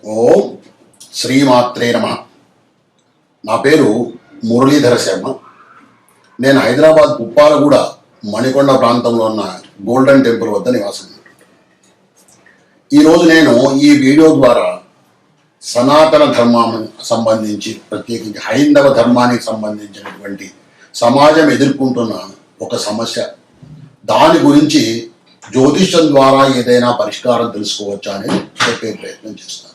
ఓం శ్రీమాత్రే నమ. నా పేరు మురళీధర శర్మ. నేను హైదరాబాద్ పుప్పాలగూడ మణికొండ ప్రాంతంలో ఉన్న గోల్డెన్ టెంపుల్ వద్ద నివాసం. ఈరోజు నేను ఈ వీడియో ద్వారా సనాతన ధర్మానికి సంబంధించి, ప్రత్యేకించి హైందవ ధర్మానికి సంబంధించినటువంటి సమాజం ఎదుర్కొంటున్న ఒక సమస్య, దాని గురించి జ్యోతిష్యం ద్వారా ఏదైనా పరిష్కారం తెలుసుకోవచ్చా అనేది చెప్పే ప్రయత్నం చేస్తాను.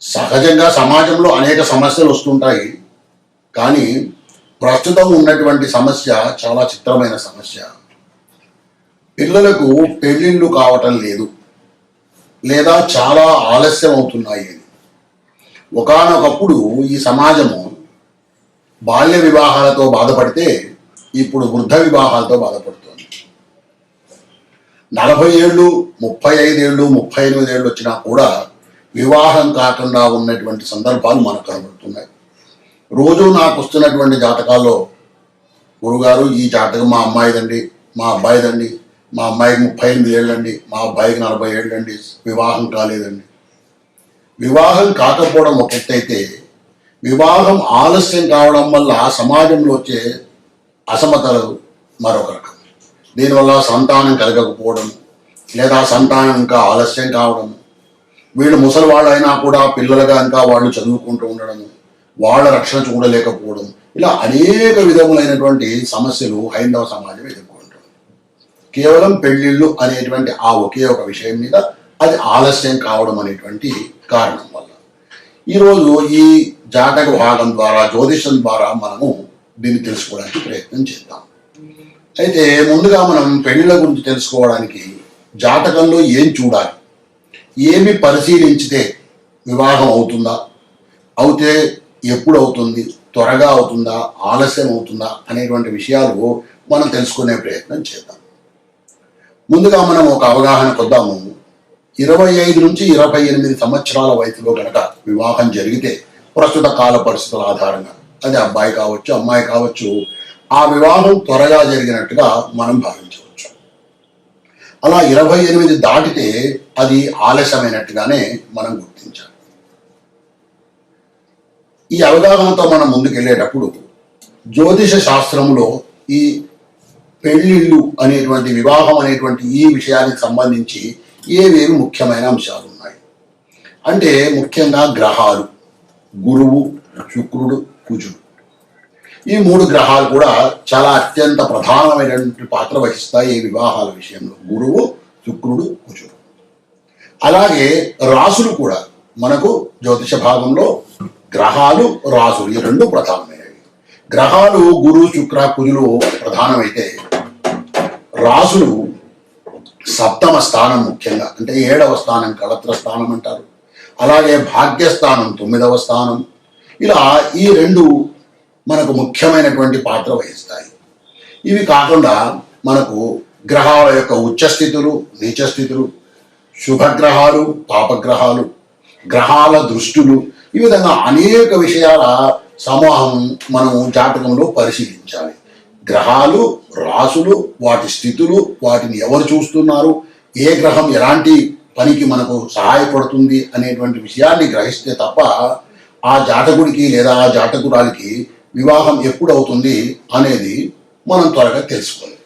సహజంగా సమాజంలో అనేక సమస్యలు వస్తుంటాయి, కానీ ప్రస్తుతం ఉన్నటువంటి సమస్య చాలా చిత్రమైన సమస్య. పిల్లలకు పెళ్ళిళ్ళు కావటం లేదు, లేదా చాలా ఆలస్యం అవుతున్నాయి అని. ఒకానొకప్పుడు ఈ సమాజము బాల్య వివాహాలతో బాధపడితే ఇప్పుడు వృద్ధ వివాహాలతో బాధపడుతుంది. 40 ఏళ్ళు, 35 ఏళ్ళు, 38 ఏళ్ళు వచ్చినా కూడా వివాహం కాకుండా ఉన్నటువంటి సందర్భాలు మనకు కనబడుతున్నాయి. రోజు నాకు వస్తున్నటువంటి జాతకాల్లో, గురుగారు ఈ జాతకం మా అమ్మాయిదండి, మా అబ్బాయిదండి, మా అమ్మాయికి 38 ఏళ్ళండి, మా అబ్బాయికి 40 ఏళ్ళండి, వివాహం కాలేదండి. వివాహం కాకపోవడం ఒక ఎత్తైతే, వివాహం ఆలస్యం కావడం వల్ల సమాజంలో వచ్చే అసమతలు మరొక రకం. దీనివల్ల సంతానం కలగకపోవడం, లేదా సంతానం ఇంకా ఆలస్యం కావడం, వీళ్ళు ముసలి వాళ్ళైనా కూడా పిల్లలుగా ఇంకా వాళ్ళు చదువుకుంటూ ఉండడం, వాళ్ళ రక్షణ చూడలేకపోవడం, ఇలా అనేక విధములైనటువంటి సమస్యలు హైందవ సమాజం ఎదుర్కొంటుంది. కేవలం పెళ్ళిళ్ళు అనేటువంటి ఆ ఒకే ఒక విషయం మీద అది ఆలస్యం కావడం అనేటువంటి కారణం వల్ల ఈరోజు ఈ జాతక భాగం ద్వారా, జ్యోతిషం ద్వారా మనము దీన్ని తెలుసుకోవడానికి ప్రయత్నం చేద్దాం. అయితే ముందుగా మనం పెళ్ళిళ్ళ గురించి తెలుసుకోవడానికి జాతకంలో ఏం చూడాలి, ఏమి పరిశీలించితే వివాహం అవుతుందా, అవుతే ఎప్పుడు అవుతుంది, త్వరగా అవుతుందా, ఆలస్యం అవుతుందా అనేటువంటి విషయాలు మనం తెలుసుకునే ప్రయత్నం చేద్దాం. ముందుగా మనం ఒక అవగాహన కొద్దాము. 25 నుంచి 28 సంవత్సరాల వయసులో కనుక వివాహం జరిగితే, ప్రస్తుత కాల పరిస్థితుల ఆధారంగా, అది అబ్బాయి కావచ్చు, అమ్మాయి కావచ్చు, ఆ వివాహం త్వరగా జరిగినట్టుగా మనం భావించవచ్చు. అలా 28 దాటితే అది ఆలస్యమైనట్టుగానే మనం గుర్తించాలి. ఈ అవగాహనతో మనం ముందుకెళ్ళేటప్పుడు జ్యోతిష శాస్త్రంలో ఈ పెళ్ళిళ్ళు అనేటువంటి, వివాహం అనేటువంటి ఈ విషయానికి సంబంధించి ఏవేవి ముఖ్యమైన అంశాలు ఉన్నాయి అంటే, ముఖ్యంగా గ్రహాలు, గురువు, శుక్రుడు, కుజుడు, ఈ 3 గ్రహాలు కూడా చాలా అత్యంత ప్రధానమైనటువంటి పాత్ర వహిస్తాయి ఈ వివాహాల విషయంలో. గురువు, శుక్రుడు, కుజుడు. అలాగే రాసులు కూడా మనకు జ్యోతిష భాగంలో గ్రహాలు, రాసులు ఈ 2 ప్రధానమైనవి. గ్రహాలు గురు, శుక్ర, కుజులు ప్రధానమైతే, రాసులు సప్తమ స్థానం, ముఖ్యంగా అంటే 7వ స్థానం కళత్ర స్థానం అంటారు. అలాగే భాగ్యస్థానం 9వ స్థానం. ఇలా ఈ 2 మనకు ముఖ్యమైనటువంటి పాత్ర వహిస్తాయి. ఇవి కాకుండా మనకు గ్రహాల యొక్క ఉచ్చస్థితులు, నీచస్థితులు, శుభగ్రహాలు, పాపగ్రహాలు, గ్రహాల దృష్టులు, ఈ విధంగా అనేక విషయాల సమూహం మనం జాతకంలో పరిశీలించాలి. గ్రహాలు, రాసులు, వాటి స్థితులు, వాటిని ఎవరు చూస్తున్నారు, ఏ గ్రహం ఎలాంటి పనికి మనకు సహాయపడుతుంది అనేటువంటి విషయాన్ని గ్రహిస్తే తప్ప ఆ జాతకుడికి లేదా ఆ జాతకురాలికి వివాహం ఎప్పుడు అవుతుంది అనేది మనం త్వరగా తెలుసుకోవాలి.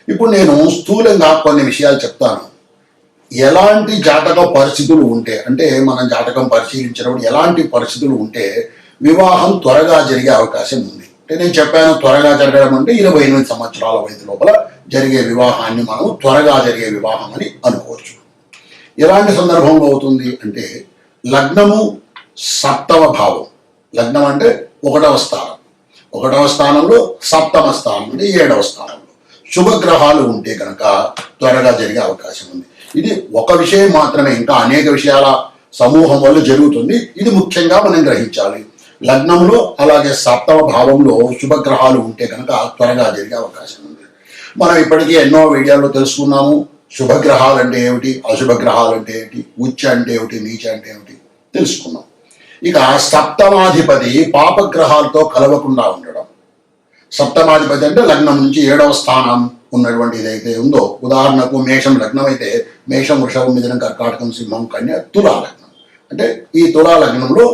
ఇప్పుడు నేను స్థూలంగా కొన్ని విషయాలు చెప్తాను. ఎలాంటి జాతక పరిస్థితులు ఉంటే, అంటే మనం జాతకం పరిశీలించినప్పుడు ఎలాంటి పరిస్థితులు ఉంటే వివాహం త్వరగా జరిగే అవకాశం ఉంది. అంటే నేను చెప్పాను, త్వరగా జరగడం అంటే 28 సంవత్సరాల వయసు లోపల జరిగే వివాహాన్ని మనం త్వరగా జరిగే వివాహం అని అనుకోవచ్చు. ఎలాంటి సందర్భంలో అవుతుంది అంటే, లగ్నము 7వ భావం, లగ్నం అంటే 1వ స్థానం, 1వ స్థానంలో 7వ స్థానం అంటే 7వ స్థానంలో శుభగ్రహాలు ఉంటే కనుక త్వరగా జరిగే అవకాశం ఉంది. ఇది ఒక విషయం మాత్రమే, ఇంకా అనేక విషయాల సమూహం వల్ల జరుగుతుంది. ఇది ముఖ్యంగా మనం గ్రహించాలి. లగ్నంలో అలాగే 7వ భావంలో శుభగ్రహాలు ఉంటే కనుక త్వరగా జరిగే అవకాశం ఉంది. మనం ఇప్పటికీ ఎన్నో వీడియోల్లో తెలుసుకున్నాము. శుభగ్రహాలు అంటే ఏమిటి, అశుభగ్రహాలు అంటే ఏమిటి, ఉచ్చ అంటే ఏమిటి, నీచ అంటే ఏమిటి తెలుసుకున్నాం. ఇక సప్తమాధిపతి పాపగ్రహాలతో కలవకుండా ఉండడం. సప్తమాధిపతి అంటే లగ్నం నుంచి 7వ స్థానం ఉన్నటువంటి ఏదైతే ఉందో, ఉదాహరణకు మేషం లగ్నం అయితే మేషం, వృషభం, మిథునం, కర్కాటకం, సింహం, కన్య, తులా లగ్నం. అంటే ఈ తులా లగ్నంలో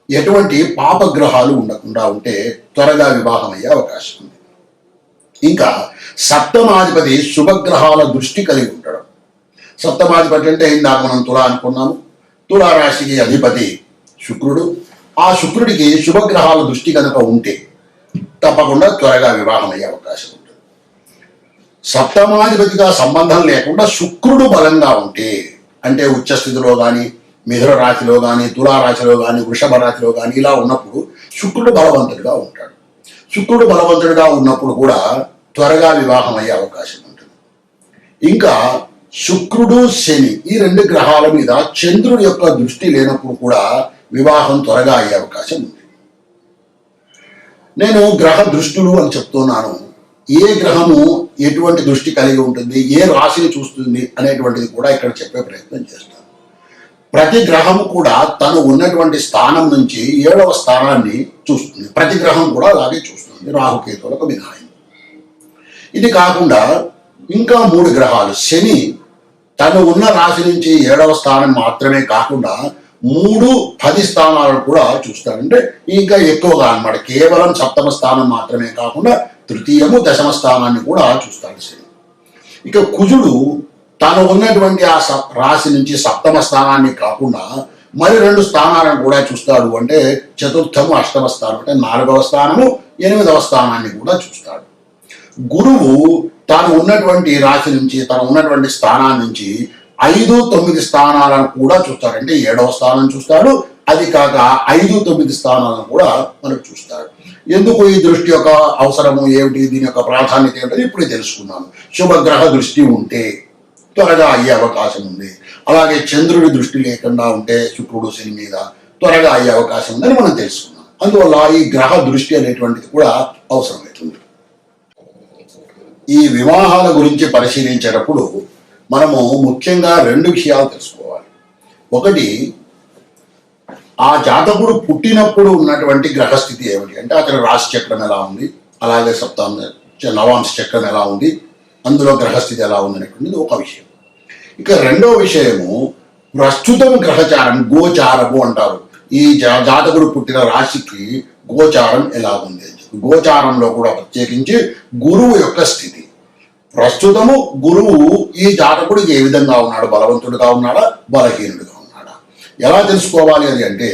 ఎటువంటి పాపగ్రహాలు ఉండకుండా ఉంటే త్వరగా వివాహం అయ్యే అవకాశం ఉంది. ఇంకా సప్తమాధిపతి శుభగ్రహాల దృష్టి కలిగి ఉండడం. సప్తమాధిపతి అంటే ఇందాక మనం తులా అనుకున్నాము. తులా రాశికి అధిపతి శుక్రుడు. ఆ శుక్రుడికి శుభగ్రహాల దృష్టి కనుక ఉంటే తప్పకుండా త్వరగా వివాహం అయ్యే అవకాశం ఉంటుంది. సప్తమాధిపతిగా సంబంధం లేకుండా శుక్రుడు బలంగా ఉంటే, అంటే ఉచ్చస్థితిలో కానీ, మిథున రాశిలో కానీ, తులా రాశిలో కానీ, వృషభ రాశిలో కానీ ఇలా ఉన్నప్పుడు శుక్రుడు బలవంతుడిగా ఉంటాడు. శుక్రుడు బలవంతుడిగా ఉన్నప్పుడు కూడా త్వరగా వివాహం అయ్యే అవకాశం ఉంటుంది. ఇంకా శుక్రుడు, శని ఈ రెండు గ్రహాల మీద చంద్రుడి యొక్క దృష్టి లేనప్పుడు కూడా వివాహం త్వరగా అయ్యే అవకాశం ఉంది. నేను గ్రహ దృష్టులు అని చెప్తున్నాను. ఏ గ్రహము ఎటువంటి దృష్టి కలిగి ఉంటుంది, ఏ రాశిని చూస్తుంది అనేటువంటిది కూడా ఇక్కడ చెప్పే ప్రయత్నం చేస్తాను. ప్రతి గ్రహము కూడా తను ఉన్నటువంటి స్థానం నుంచి 7వ స్థానాన్ని చూస్తుంది. ప్రతి గ్రహం కూడా అలాగే చూస్తుంది, రాహుకేతువులకు మినహాయింపు. ఇది కాకుండా ఇంకా 3 గ్రహాలు, శని తను ఉన్న రాశి నుంచి 7వ స్థానం మాత్రమే కాకుండా 3, 10 స్థానాలను కూడా చూస్తాడు. అంటే ఇంకా ఎక్కువగా అన్నమాట. కేవలం 7వ స్థానం మాత్రమే కాకుండా 3వ, 10వ స్థానాన్ని కూడా చూస్తాడు శని. ఇక కుజుడు తను ఉన్నటువంటి ఆ రాశి నుంచి 7వ స్థానాన్ని కాకుండా మరి 2 స్థానాలను కూడా చూస్తాడు. అంటే 4వ, 8వ స్థానం, అంటే 4వ స్థానము, 8వ స్థానాన్ని కూడా చూస్తాడు. గురువు తాను ఉన్నటువంటి రాశి నుంచి, తను ఉన్నటువంటి స్థానాన్ని నుంచి 5, 9 స్థానాలను కూడా చూస్తాడు. అంటే 7వ స్థానం చూస్తాడు. అది కాక 5, 9 స్థానాలను కూడా మనకు చూస్తాడు. ఎందుకు ఈ దృష్టి యొక్క అవసరము ఏమిటి, దీని యొక్క ప్రాధాన్యత ఏమిటి ఇప్పుడే తెలుసుకున్నాము. శుభగ్రహ దృష్టి ఉంటే త్వరగా అయ్యే అవకాశం ఉంది. అలాగే చంద్రుడి దృష్టి లేకుండా ఉంటే శుక్రుడు, శని మీద త్వరగా అయ్యే అవకాశం ఉందని మనం తెలుసుకున్నాం. అందువల్ల ఈ గ్రహ దృష్టి అనేటువంటిది కూడా అవసరమవుతుంది. ఈ వివాహాల గురించి పరిశీలించేటప్పుడు మనము ముఖ్యంగా 2 విషయాలు తెలుసుకోవాలి. ఒకటి, ఆ జాతకుడు పుట్టినప్పుడు ఉన్నటువంటి గ్రహస్థితి ఏమిటి, అంటే అతని రాశి చక్రం ఎలా ఉంది, అలాగే నవాంశ చక్రం ఎలా ఉంది, అందులో గ్రహస్థితి ఎలా ఉంది అనేటువంటిది ఒక విషయం. ఇక 2వ విషయము, ప్రస్తుతం గ్రహచారం, గోచారము అంటారు. ఈ జాతకుడు పుట్టిన రాశికి గోచారం ఎలా ఉంది అని చెప్పి, గోచారంలో కూడా ప్రత్యేకించి గురువు యొక్క స్థితి. ప్రస్తుతము గురువు ఈ జాతకుడికి ఏ విధంగా ఉన్నాడు, బలవంతుడిగా ఉన్నాడా, బలహీనుడిగా ఉన్నాడా, ఎలా తెలుసుకోవాలి అని అంటే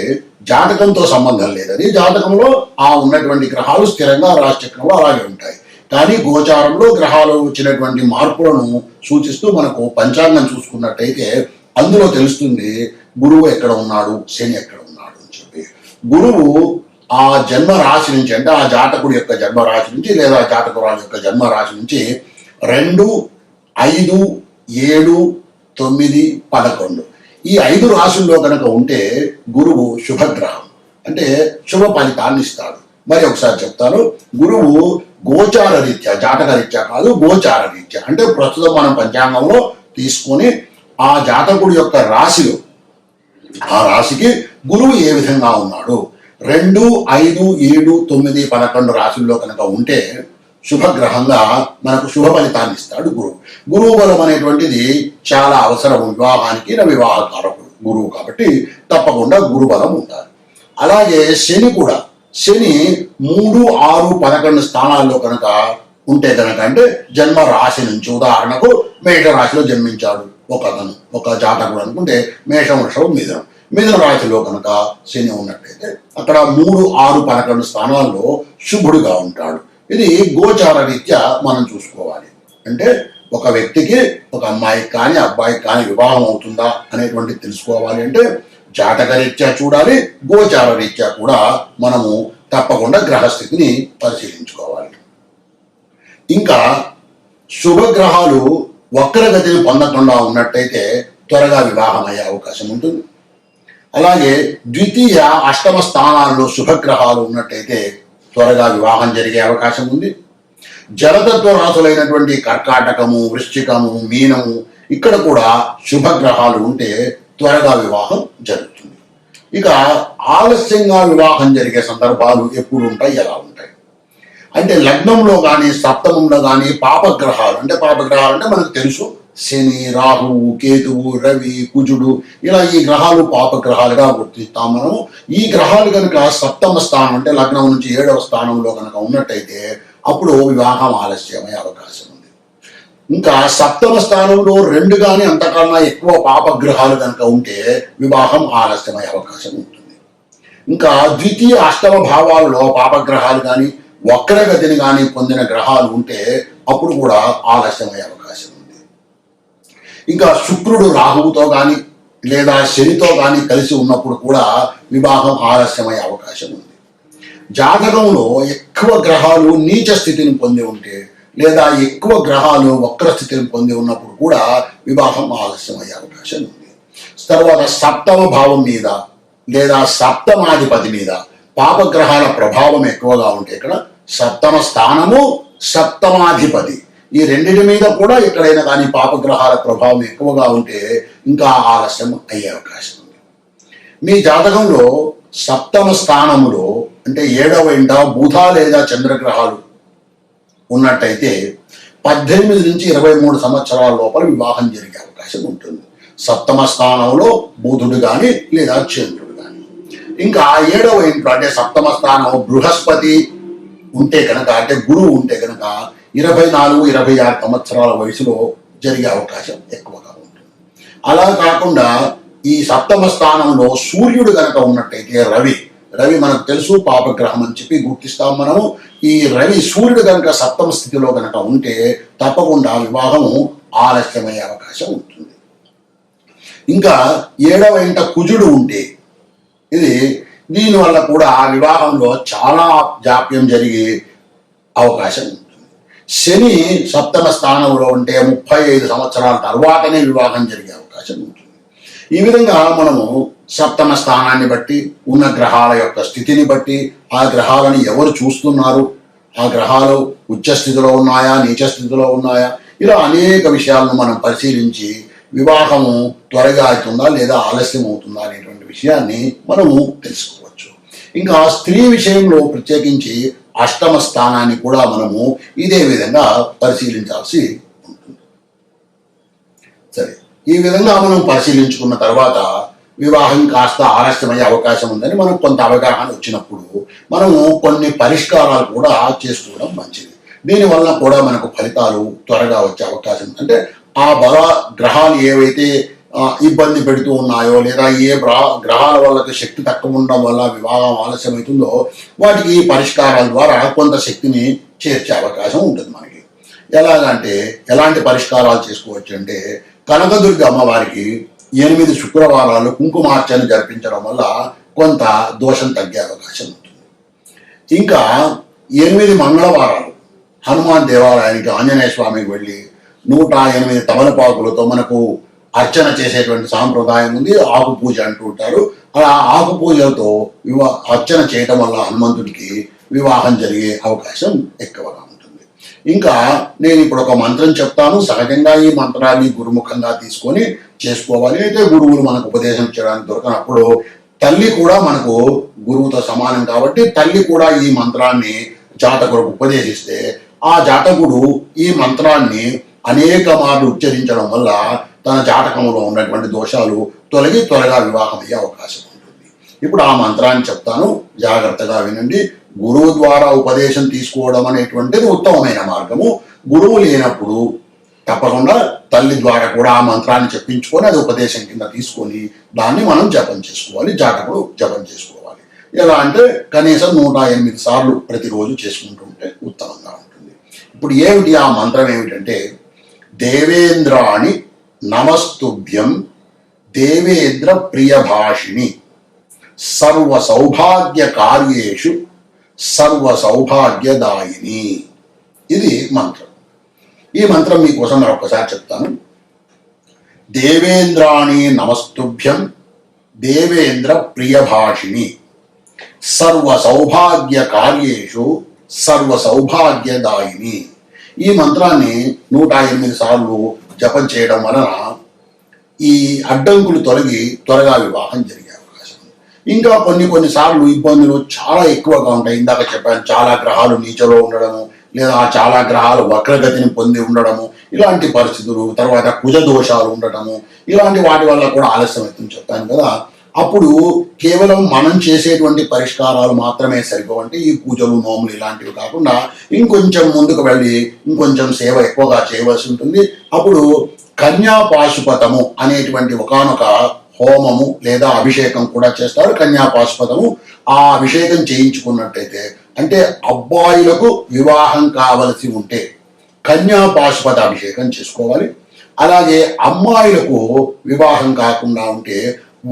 జాతకంతో సంబంధం లేదని, జాతకంలో ఆ ఉన్నటువంటి గ్రహాలు స్థిరంగా రాశిచక్రంలో అలాగే ఉంటాయి. కానీ గోచారంలో గ్రహాలు వచ్చినటువంటి మార్పులను సూచిస్తూ మనకు పంచాంగం చూసుకున్నట్టయితే అందులో తెలుస్తుంది గురువు ఎక్కడ ఉన్నాడు, శని ఎక్కడ ఉన్నాడు అని చెప్పి. గురువు ఆ జన్మ రాశి నుంచి, అంటే ఆ జాతకుడి యొక్క జన్మ రాశి నుంచి లేదా జాతకురాలు యొక్క జన్మ రాశి నుంచి 2, 5, 7, 9, 11 ఈ 5 రాశుల్లో కనుక ఉంటే గురువు శుభగ్రహం, అంటే శుభ ఫలితాన్ని ఇస్తాడు. మరి ఒకసారి చెప్తాను. గురువు గోచార రీత్యా, జాతక రీత్యా కాదు, గోచార రీత్యా అంటే ప్రస్తుతం మనం పంచాంగంలో తీసుకొని ఆ జాతకుడి యొక్క రాశిలో, ఆ రాశికి గురువు ఏ విధంగా ఉన్నాడు, 2, 5, 7, 9, 11 రాశుల్లో కనుక ఉంటే శుభగ్రహంగా మనకు శుభ ఫలితాన్ని ఇస్తాడు గురువు. గురువు బలం అనేటువంటిది చాలా అవసరం వివాహానికి. వివాహకారకుడు గురువు కాబట్టి తప్పకుండా గురు బలం ఉండాలి. అలాగే శని కూడా, శని 3, 6, 11 స్థానాల్లో కనుక ఉంటే కనుక, అంటే జన్మ రాశి నుంచి, ఉదాహరణకు మేష రాశిలో జన్మించాడు ఒక జాతకుడు అనుకుంటే, మేషం, వృషభం, మిథున రాశిలో కనుక శని ఉన్నట్టయితే అక్కడ 3, 6, 11 స్థానాల్లో శుభుడుగా ఉంటాడు. ఇది గోచార రీత్యా మనం చూసుకోవాలి. అంటే ఒక వ్యక్తికి, ఒక అమ్మాయికి కానీ అబ్బాయికి కానీ వివాహం అవుతుందా అనేటువంటిది తెలుసుకోవాలి అంటే జాతక రీత్యా చూడాలి, గోచార రీత్యా కూడా మనము తప్పకుండా గ్రహస్థితిని పరిశీలించుకోవాలి. ఇంకా శుభగ్రహాలు వక్రగతిని పొందకుండా ఉన్నట్టయితే త్వరగా వివాహం అయ్యే అవకాశం ఉంటుంది. అలాగే 2వ, 8వ స్థానాల్లో శుభగ్రహాలు ఉన్నట్టయితే త్వరగా వివాహం జరిగే అవకాశం ఉంది. జలతత్వ రాశులైనటువంటి కర్కాటకము, వృశ్చికము, మీనము ఇక్కడ కూడా శుభగ్రహాలు ఉంటే త్వరగా వివాహం జరుగుతుంది. ఇక ఆలస్యంగా వివాహం జరిగే సందర్భాలు ఎప్పుడు ఉంటాయి, ఎలా ఉంటాయి? అంటే లగ్నంలో కానీ సప్తమంలో కానీ పాపగ్రహాలు అంటే మనకు తెలుసు, శని, రాహువు, కేతువు, రవి, కుజుడు, ఇలా ఈ గ్రహాలు పాపగ్రహాలుగా గుర్తిస్తాం మనము. ఈ గ్రహాలు కనుక సప్తమ స్థానం అంటే లగ్నం నుంచి 7వ స్థానంలో కనుక ఉన్నట్టయితే అప్పుడు వివాహం ఆలస్యమయ్యే అవకాశం ఉంది. ఇంకా సప్తమ స్థానంలో 2 కానీ అంతకన్నా ఎక్కువ పాపగ్రహాలు కనుక ఉంటే వివాహం ఆలస్యమయ్యే అవకాశం ఉంటుంది. ఇంకా ద్వితీయ అష్టమ భావాలలో పాపగ్రహాలు కానీ వక్రగతిని కానీ పొందిన గ్రహాలు ఉంటే అప్పుడు కూడా ఆలస్యమయ్యే అవకాశం ఉంది. ఇంకా శుక్రుడు రాహువుతో కానీ లేదా శనితో కానీ కలిసి ఉన్నప్పుడు కూడా వివాహం ఆలస్యమయ్యే అవకాశం ఉంది. జాతకంలో ఎక్కువ గ్రహాలు నీచ స్థితిని పొంది ఉంటే లేదా ఎక్కువ గ్రహాలు వక్ర స్థితిని పొంది ఉన్నప్పుడు కూడా వివాహం ఆలస్యమయ్యే అవకాశం ఉంది. తర్వాత సప్తమ భావం మీద లేదా సప్తమాధిపతి మీద పాపగ్రహాల ప్రభావం ఎక్కువగా ఉంటే ఇక్కడ సప్తమ స్థానము, సప్తమాధిపతి ఈ రెండింటి మీద కూడా ఎక్కడైనా కానీ పాపగ్రహాల ప్రభావం ఎక్కువగా ఉంటే ఇంకా ఆలస్యం అయ్యే అవకాశం ఉంది. మీ జాతకంలో సప్తమ స్థానములో అంటే 7వ ఇంట బుధ లేదా చంద్రగ్రహాలు ఉన్నట్టయితే 18 నుంచి 23 సంవత్సరాల లోపల వివాహం జరిగే అవకాశం ఉంటుంది. సప్తమ స్థానంలో బుధుడు కానీ లేదా చంద్రుడు కానీ. ఇంకా 7వ ఇంట్లో అంటే సప్తమ స్థానం బృహస్పతి ఉంటే కనుక అంటే గురువు ఉంటే కనుక 24-26 సంవత్సరాల వయసులో జరిగే అవకాశం ఎక్కువగా ఉంటుంది. అలా కాకుండా ఈ సప్తమ స్థానంలో సూర్యుడు కనుక ఉన్నట్టయితే రవి మనకు తెలుసు పాపగ్రహం అని చెప్పి గుర్తిస్తాం మనము. ఈ సూర్యుడు కనుక సప్తమ స్థితిలో కనుక ఉంటే తప్పకుండా వివాహము ఆలస్యమయ్యే అవకాశం ఉంటుంది. ఇంకా 7వ ఇంట కుజుడు ఉంటే దీనివల్ల కూడా వివాహంలో చాలా జాప్యం జరిగే అవకాశం ఉంటుంది. శని సప్తమ స్థానంలో ఉంటే 35 సంవత్సరాల తర్వాతనే వివాహం జరిగే అవకాశం ఉంటుంది. ఈ విధంగా మనము సప్తమ స్థానాన్ని బట్టి ఉన్న గ్రహాల యొక్క స్థితిని బట్టి ఆ గ్రహాలను ఎవరు చూస్తున్నారు, ఆ గ్రహాలు ఉచ్చ స్థితిలో ఉన్నాయా, నీచ స్థితిలో ఉన్నాయా, ఇలా అనేక విషయాలను మనం పరిశీలించి వివాహము త్వరగా అవుతుందా లేదా ఆలస్యం అవుతుందా అనేటువంటి విషయాన్ని మనము తెలుసుకోవచ్చు. ఇంకా స్త్రీ విషయంలో ప్రత్యేకించి అష్టమ స్థానాన్ని కూడా మనము ఇదే విధంగా పరిశీలించాల్సి ఉంటుంది. సరే, ఈ విధంగా మనం పరిశీలించుకున్న తర్వాత వివాహం కాస్త ఆలస్యమయ్యే అవకాశం ఉందని మనకు కొంత అవగాహన వచ్చినప్పుడు మనము కొన్ని పరిష్కారాలు కూడా చేసుకోవడం మంచిది. దీనివల్ల కూడా మనకు ఫలితాలు త్వరగా వచ్చే అవకాశం ఉంది. అంటే ఆ గ్రహాలు ఏవైతే ఇబ్బంది పెడుతూ ఉన్నాయో లేదా ఏ గ్రహాల వల్ల శక్తి తక్కువ ఉండడం వల్ల వివాహం ఆలస్యమవుతుందో వాటికి ఈ పరిష్కారాల ద్వారా కొంత శక్తిని చేర్చే అవకాశం ఉంటుంది మనకి. ఎలాగంటే ఎలాంటి పరిష్కారాలు చేసుకోవచ్చు అంటే కనకదుర్గ అమ్మవారికి 8 శుక్రవారాలు కుంకుమార్చన జరిపించడం వల్ల కొంత దోషం తగ్గే అవకాశం ఉంటుంది. ఇంకా 8 మంగళవారాలు హనుమాన్ దేవాలయానికి ఆంజనేయ స్వామికి వెళ్ళి 108 తమలపాకులతో మనకు అర్చన చేసేటువంటి సాంప్రదాయం ఉంది. ఆకు పూజ అంటూ ఉంటారు. అలా ఆకు పూజలతో అర్చన చేయటం వల్ల హనుమంతుడికి వివాహం జరిగే అవకాశం ఎక్కువగా ఉంటుంది. ఇంకా నేను ఇప్పుడు ఒక మంత్రం చెప్తాను. సహజంగా ఈ మంత్రాన్ని గురుముఖంగా తీసుకొని చేసుకోవాలి. అయితే గురువులు మనకు ఉపదేశం చేయడానికి దొరకనప్పుడు తల్లి కూడా మనకు గురువుతో సమానం కాబట్టి తల్లి కూడా ఈ మంత్రాన్ని జాతకులకు ఉపదేశిస్తే ఆ జాతకుడు ఈ మంత్రాన్ని అనేక మార్లు ఉచ్చరించడం వల్ల తన జాతకంలో ఉన్నటువంటి దోషాలు తొలగి త్వరగా వివాహం అయ్యే అవకాశం ఉంటుంది. ఇప్పుడు ఆ మంత్రాన్ని చెప్తాను, జాగ్రత్తగా వినండి. గురువు ద్వారా ఉపదేశం తీసుకోవడం అనేటువంటిది ఉత్తమమైన మార్గము. గురువు లేనప్పుడు తప్పకుండా తల్లి ద్వారా కూడా ఆ మంత్రాన్ని చెప్పించుకొని అది ఉపదేశం కింద తీసుకొని దాన్ని మనం జపం చేసుకోవాలి, జాతకుడు జపం చేసుకోవాలి. ఎలా అంటే కనీసం 108 సార్లు ప్రతిరోజు చేసుకుంటూ ఉంటే ఉత్తమంగా ఉంటుంది. ఇప్పుడు ఏమిటి ఆ మంత్రం ఏమిటంటే దేవేంద్రాణి నమస్తుభ్యం దేవేంద్ర ప్రియభాషిణి సర్వ సౌభాగ్య కార్యేషు సర్వ సౌభాగ్యదాయిని. ఇది మంత్రం. ఈ మంత్రం మీకోసం మరొకసారి చెప్తాను. దేవేంద్రాణి నమస్తుభ్యం దేవేంద్ర ప్రియభాషిణి సర్వ సౌభాగ్య కార్యేషు సర్వ సౌభాగ్యదాయిని. ఈ మంత్రాన్ని 108 సార్లు జపం చేయడం వలన ఈ అడ్డంకులు తొలగి త్వరగా వివాహం జరిగే అవకాశం ఉంది. ఇంకా కొన్నిసార్లు ఇబ్బందులు చాలా ఎక్కువగా ఉంటాయి. ఇందాక చెప్పాను, చాలా గ్రహాలు నీచలో ఉండడము, లేదా చాలా గ్రహాలు వక్రగతిని పొంది ఉండడము, ఇలాంటి పరిస్థితులు, తర్వాత కుజ దోషాలు ఉండటము, ఇలాంటి వాటి వల్ల కూడా ఆలస్యం అవుతుంది చెప్పాను కదా. అప్పుడు కేవలం మనం చేసేటువంటి పరిష్కారాలు మాత్రమే సరిపోవంటే ఈ పూజలు నోములు ఇలాంటివి కాకుండా ఇంకొంచెం ముందుకు వెళ్ళి ఇంకొంచెం సేవ ఎక్కువగా చేయవలసి ఉంటుంది. అప్పుడు కన్యా పాశుపతము అనేటువంటి ఒకానొక హోమము లేదా అభిషేకం కూడా చేస్తారు. కన్యా పాశుపతము, ఆ అభిషేకం చేయించుకున్నట్టయితే, అంటే అబ్బాయిలకు వివాహం కావలసి ఉంటే కన్యా పాశుపత అభిషేకం చేసుకోవాలి. అలాగే అమ్మాయిలకు వివాహం కాకుండా ఉంటే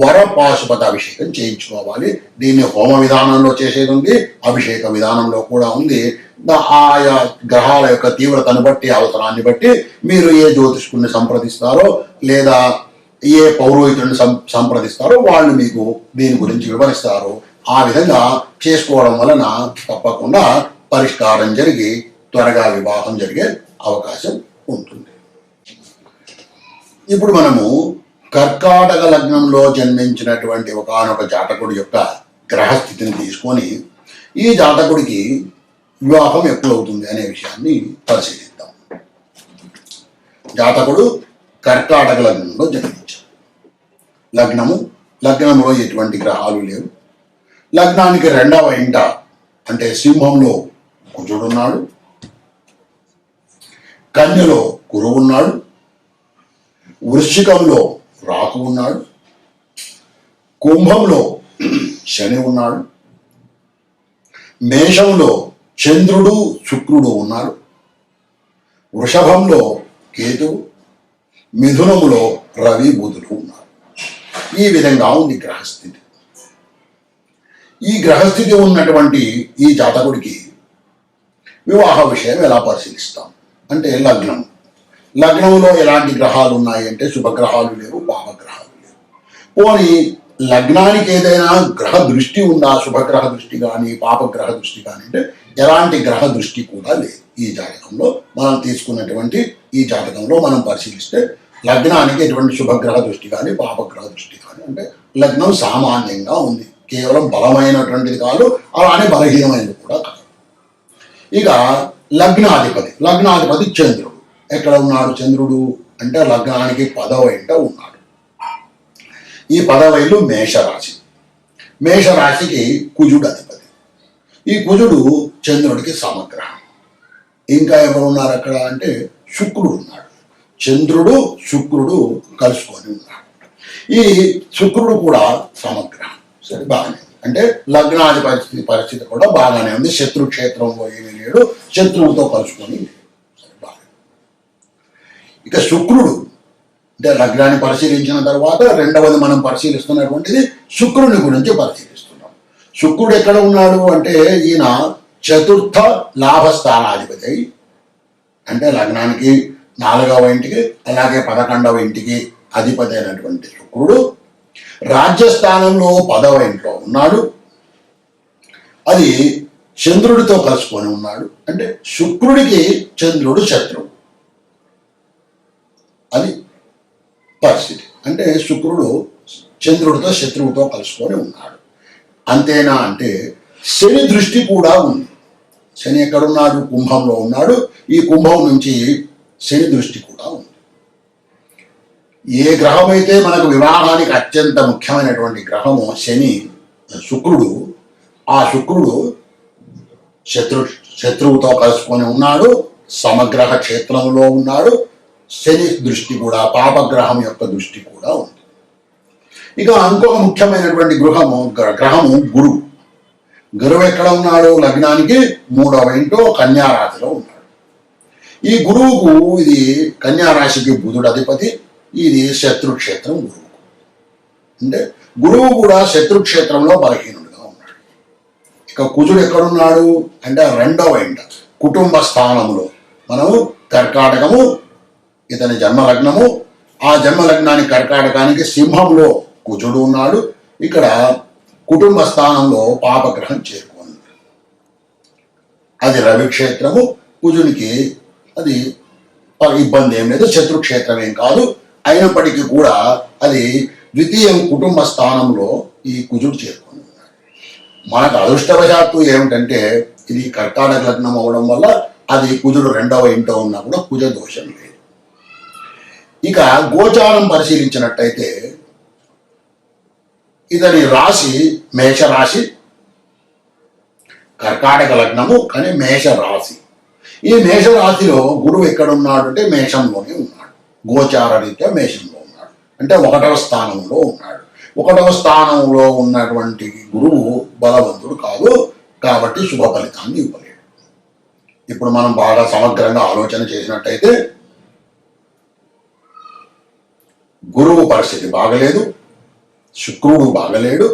వర పాశుపత అభిషేకం చేయించుకోవాలి. దీన్ని హోమ విధానంలో చేసేది ఉంది, అభిషేక విధానంలో కూడా ఉంది. ఆయా గ్రహాల యొక్క తీవ్రతను బట్టి, అవసరాన్ని బట్టి మీరు ఏ జ్యోతిష్కుడిని సంప్రదిస్తారో లేదా ఏ పౌరోహితుడిని సంప్రదిస్తారో వాళ్ళు మీకు దీని గురించి వివరిస్తారు. ఆ విధంగా చేసుకోవడం వలన తప్పకుండా పరిష్కారం జరిగి త్వరగా వివాహం జరిగే అవకాశం ఉంటుంది. ఇప్పుడు మనము కర్కాటక లగ్నంలో జన్మించినటువంటి ఒకానొక జాతకుడి యొక్క గ్రహస్థితిని తీసుకొని ఈ జాతకుడికి వివాహం ఎప్పుడవుతుంది అనే విషయాన్ని పరిశీలిద్దాం. జాతకుడు కర్కాటక లగ్నంలో జన్మించాడు. లగ్నంలో ఎటువంటి గ్రహాలు లేవు. లగ్నానికి 2వ ఇంట అంటే సింహంలో కుజుడున్నాడు, కన్యలో గురువు ఉన్నాడు, వృశ్చికంలో రాహు ఉన్నాడు, కుంభంలో శని ఉన్నాడు, మేషంలో చంద్రుడు శుక్రుడు ఉన్నాడు, వృషభంలో కేతువు, మిథునములో రవి బుధుడు ఉన్నారు. ఈ విధంగా ఉంది గ్రహస్థితి. ఈ గ్రహస్థితి ఉన్నటువంటి ఈ జాతకుడికి వివాహ విషయం ఎలా పరిశీలిస్తాం అంటే లగ్నంలో ఎలాంటి గ్రహాలు ఉన్నాయి అంటే శుభగ్రహాలు లేవు, పాపగ్రహాలు లేవు. పోనీ లగ్నానికి ఏదైనా గ్రహ దృష్టి ఉందా, శుభగ్రహ దృష్టి కానీ పాపగ్రహ దృష్టి కానీ అంటే ఎలాంటి గ్రహ దృష్టి కూడా లేదు. ఈ జాతకంలో మనం తీసుకున్నటువంటి ఈ జాతకంలో మనం పరిశీలిస్తే లగ్నానికి ఎటువంటి శుభగ్రహ దృష్టి కానీ పాపగ్రహ దృష్టి కానీ అంటే లగ్నం సామాన్యంగా ఉంది. కేవలం బలమైనటువంటిది కాదు, అలానే బలహీనమైనది కూడా కాదు. ఇక లగ్నాధిపతి చంద్రుడు ఎక్కడ ఉన్నాడు? చంద్రుడు అంటే లగ్నానికి 10వ ఇంట ఉన్నాడు. ఈ 10వ ఇల్లు మేషరాశి. మేషరాశికి కుజుడు అధిపతి. ఈ కుజుడు చంద్రుడికి సమగ్రహం. ఇంకా ఎవరు ఉన్నారు అక్కడ అంటే శుక్రుడు ఉన్నాడు. చంద్రుడు శుక్రుడు కలుసుకొని ఉన్నాడు. ఈ శుక్రుడు కూడా సమగ్రహం. సరే, బాగానే అంటే లగ్నాది పరిస్థితి కూడా బాగానే ఉంది. శత్రుక్షేత్రంలో ఏమీ లేడు, శత్రువుతో కలుసుకొని లేడు. సరే, బాగా. ఇక శుక్రుడు అంటే లగ్నాన్ని పరిశీలించిన తర్వాత 2వది మనం పరిశీలిస్తున్నటువంటిది శుక్రుని గురించి పరిశీలిస్తున్నాం. శుక్రుడు ఎక్కడ ఉన్నాడు అంటే ఈయన 4వ లాభస్థానాధిపతి. అంటే లగ్నానికి 4వ ఇంటికి అలాగే 11వ ఇంటికి అధిపతి అయినటువంటి శుక్రుడు రాజ్యస్థానంలో 10వ ఇంట్లో ఉన్నాడు. అది చంద్రుడితో కలుసుకొని ఉన్నాడు. అంటే శుక్రుడికి చంద్రుడు శత్రువు. అది పరిస్థితి. అంటే శుక్రుడు చంద్రుడితో శత్రువుతో కలుసుకొని ఉన్నాడు. అంతేనా అంటే శని దృష్టి కూడా ఉంది. శని ఎక్కడున్నాడు? కుంభంలో ఉన్నాడు. ఈ కుంభం నుంచి శని దృష్టి కూడా ఉంది. ఏ గ్రహం అయితే మనకు వివాహానికి అత్యంత ముఖ్యమైనటువంటి గ్రహము శుక్రుడు, ఆ శుక్రుడు శత్రువుతో కలుసుకొని ఉన్నాడు, సమగ్రహ క్షేత్రంలో ఉన్నాడు. శని దృష్టి కూడా, పాపగ్రహం యొక్క దృష్టి కూడా ఉంది. ఇక ఇంకొక ముఖ్యమైనటువంటి గ్రహము గురువు. గురువు ఎక్కడ ఉన్నాడు? లగ్నానికి 3వ ఇంట్లో కన్యారాశిలో ఉన్నాడు. ఈ గురువుకు ఇది కన్యారాశికి బుధుడు అధిపతి. ఇది శత్రుక్షేత్రం గురువు. అంటే గురువు కూడా శత్రుక్షేత్రంలో బలహీనుడిగా ఉన్నాడు. ఇక కుజుడు ఎక్కడున్నాడు అంటే 2వ ఇంట కుటుంబ స్థానములో. మనము కర్కాటకము ఇతని జన్మలగ్నము. ఆ జన్మలగ్నానికి కర్కాటకానికి సింహంలో కుజుడు ఉన్నాడు. ఇక్కడ కుటుంబ స్థానంలో పాపగ్రహం చేరుకుంది. అది రవిక్షేత్రము. కుజునికి అది ఇబ్బంది ఏం లేదు, శత్రుక్షేత్రం ఏం కాదు. అయినప్పటికీ కూడా అది ద్వితీయం కుటుంబ స్థానంలో ఈ కుజుడు చేరుకొని ఉన్నాడు. మనకు అదృష్టవశాత్తు ఏమిటంటే ఇది కర్కాటక లగ్నం అవడం వల్ల అది కుజుడు 2వ ఇంట్లో ఉన్నా కూడా కుజ దోషం లేదు. ఇక గోచారం పరిశీలించినట్టయితే ఇతని రాశి మేషరాశి, కర్కాటక లగ్నము కానీ మేషరాశి. ఈ మేషరాశిలో గురువు ఎక్కడున్నాడు అంటే మేషంలోనే ఉన్నాడు. గోచార రీత్యా మేషంలో ఉన్నాడు, అంటే 1వ స్థానంలో ఉన్నాడు. 1వ స్థానంలో ఉన్నటువంటి గురువు బలవంతుడు కాదు కాబట్టి శుభ ఫలితాన్ని ఇవ్వలేడు. ఇప్పుడు మనం బాగా సమగ్రంగా ఆలోచన చేసినట్టయితే గురువు పరిస్థితి బాగలేదు, శుక్రుడు బాగలేడు,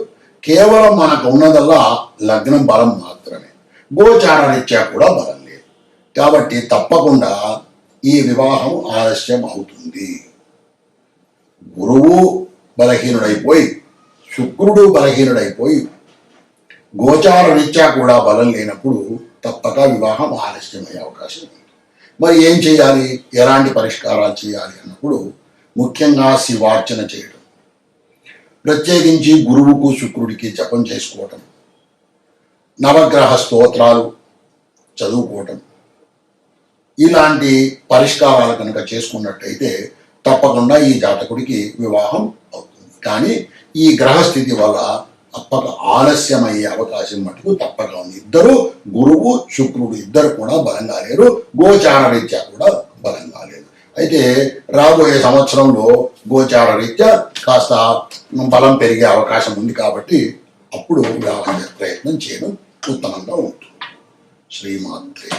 కేవలం మనకు ఉన్నదల్లా లగ్నం బలం మాత్రమే. గోచార రీత్యా కూడా బలం లేదు కాబట్టి తప్పకుండా ఈ వివాహం ఆలస్యం అవుతుంది. గురువు బలహీనుడైపోయి, శుక్రుడు బలహీనుడైపోయి, గోచార రీత్యా కూడా బలం లేనప్పుడు తప్పక వివాహం ఆలస్యమయ్యే అవకాశం ఉంది. మరి ఏం చేయాలి, ఎలాంటి పరిష్కారాలు చేయాలి అన్నప్పుడు ముఖ్యంగా శివార్చన చేయడం, ప్రత్యేకించి గురువుకు శుక్రుడికి జపం చేసుకోవటం, నవగ్రహ స్తోత్రాలు చదువుకోవటం, ఇలాంటి పరిష్కారాలు కనుక చేసుకున్నట్టయితే తప్పకుండా ఈ జాతకుడికి వివాహం అవుతుంది. కానీ ఈ గ్రహస్థితి వల్ల తప్పక ఆలస్యమయ్యే అవకాశం మటుకు తప్పక ఉంది. ఇద్దరు గురువు శుక్రుడు ఇద్దరు కూడా బలంగా లేరు, గోచార రీత్యా కూడా బలంగా లేదు. అయితే రాబోయే సంవత్సరంలో గోచార రీత్యా కాస్త బలం పెరిగే అవకాశం ఉంది కాబట్టి అప్పుడు వివాహం ప్రయత్నం చేయడం ఉత్తమంగా ఉంటుంది. శ్రీమాత్రే.